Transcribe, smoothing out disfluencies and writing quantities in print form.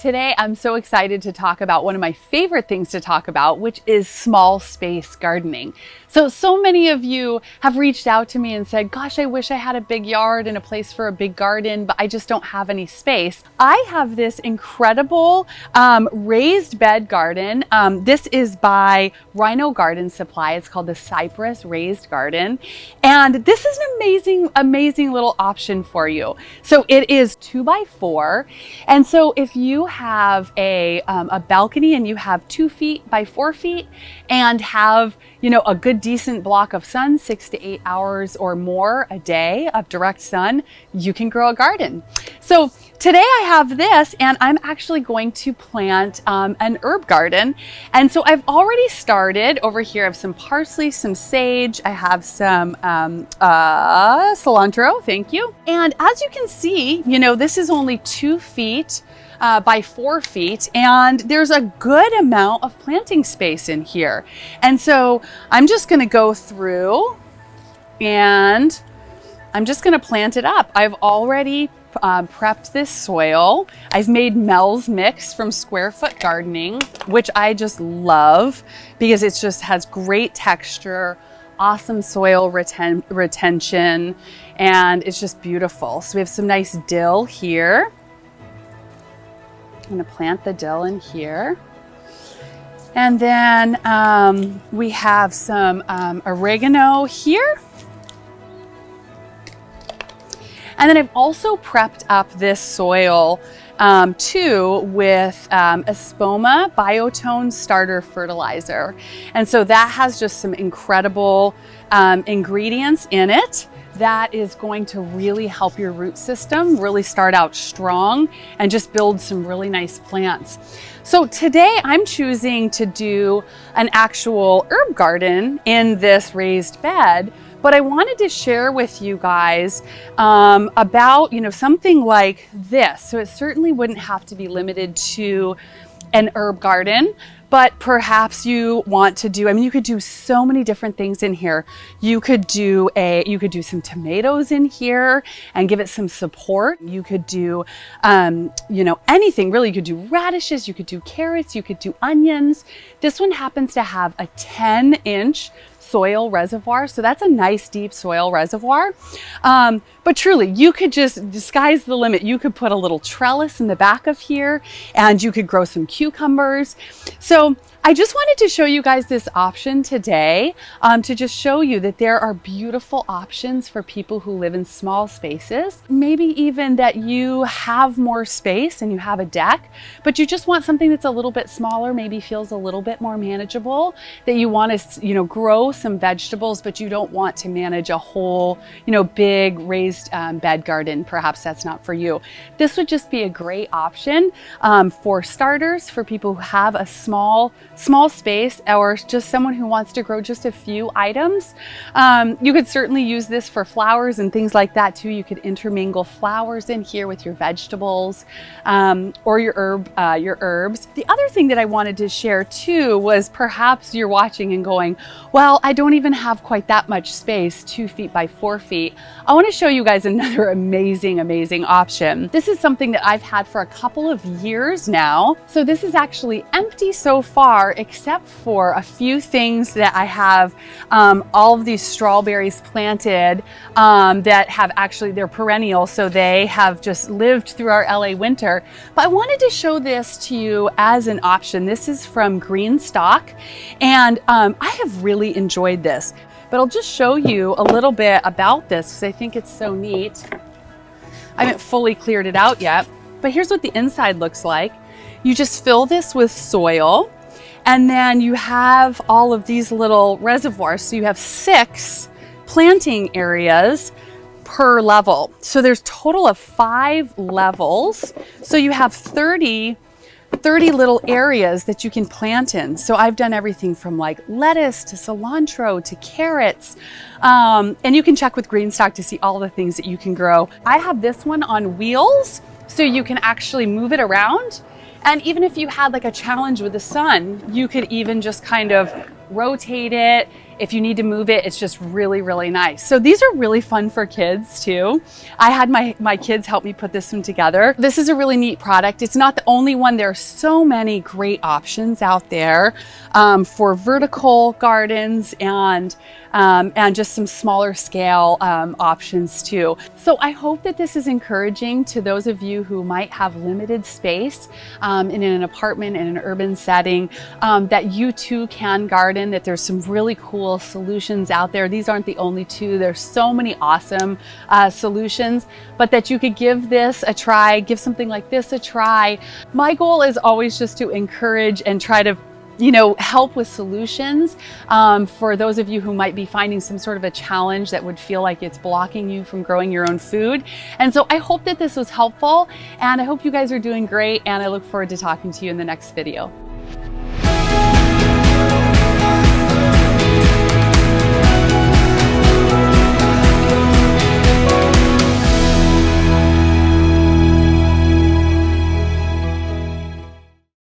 Today, I'm so excited to talk about one of my favorite things to talk about, which is small space gardening. So many of you have reached out to me and said, gosh, I wish I had a big yard and a place for a big garden, but I just don't have any space. I have this incredible raised bed garden. This is by Rhino Garden Supply. It's called the Cypress Raised Garden. And this is an amazing little option for you. So it is 2x4. And so if you have a balcony and you have 2 feet by 4 feet and have, you know, a good decent block of sun, 6 to 8 hours or more a day of direct sun, you can grow a garden. So today I have this, and I'm actually going to plant an herb garden. And so I've already started over here. I have some parsley, some sage. I have some cilantro, thank you. And as you can see, you know, this is only 2 feet by 4 feet, and there's a good amount of planting space in here. And so I'm just going to go through and I'm just going to plant it up. I've already prepped this soil. I've made Mel's Mix from Square Foot Gardening, which I just love because it just has great texture, awesome soil retention, and it's just beautiful. So we have some nice dill here. I'm going to plant the dill in here. And then we have some oregano here. And then I've also prepped up this soil too with Espoma Biotone Starter Fertilizer. And so that has just some incredible ingredients in it that is going to really help your root system really start out strong and just build some really nice plants. So today I'm choosing to do an actual herb garden in this raised bed, but I wanted to share with you guys about, you know, something like this. So it certainly wouldn't have to be limited to an herb garden, but perhaps you want to do, I mean, you could do so many different things in here. You could do some tomatoes in here and give it some support. You could do, you know, anything really. You could do radishes, you could do carrots, you could do onions. This one happens to have a 10-inch soil reservoir. So that's a nice deep soil reservoir. But truly, you could just, the sky's the limit. You could put a little trellis in the back of here and you could grow some cucumbers. So I just wanted to show you guys this option today to just show you that there are beautiful options for people who live in small spaces. Maybe even that you have more space and you have a deck, but you just want something that's a little bit smaller, maybe feels a little bit more manageable, that you want to, you know, grow some vegetables, but you don't want to manage a whole, you know, big raised bed garden. Perhaps that's not for you. This would just be a great option for starters, for people who have a small space, or just someone who wants to grow just a few items. You could certainly use this for flowers and things like that too. You could intermingle flowers in here with your vegetables or your herbs. The other thing that I wanted to share too was perhaps you're watching and going, well, I don't even have quite that much space, 2 feet by 4 feet. I want to show you guys another amazing option. This is something that I've had for a couple of years now. So this is actually empty so far, except for a few things that I have all of these strawberries planted that have actually, they're perennial, so they have just lived through our LA winter. But I wanted to show this to you as an option. This is from Greenstock, and I have really enjoyed this. But I'll just show you a little bit about this because I think it's so neat. I haven't fully cleared it out yet, but here's what the inside looks like. You just fill this with soil, and then you have all of these little reservoirs. So you have 6 planting areas per level. So there's total of 5 levels. So you have 30 little areas that you can plant in. So I've done everything from like lettuce to cilantro to carrots. And you can check with Greenstock to see all the things that you can grow. I have this one on wheels, so you can actually move it around. And even if you had like a challenge with the sun, you could even just kind of rotate it. If you need to move it, it's just really, really nice. So these are really fun for kids too. I had my kids help me put this one together. This is a really neat product. It's not the only one. There are so many great options out there for vertical gardens and just some smaller scale options too. So I hope that this is encouraging to those of you who might have limited space in an apartment in an urban setting, that you too can garden, that there's some really cool solutions out there. These aren't the only two. There's so many awesome solutions, but that you could give this a try, give something like this a try. My goal is always just to encourage and try to help with solutions for those of you who might be finding some sort of a challenge that would feel like it's blocking you from growing your own food. And so I hope that this was helpful, and I hope you guys are doing great, and I look forward to talking to you in the next video.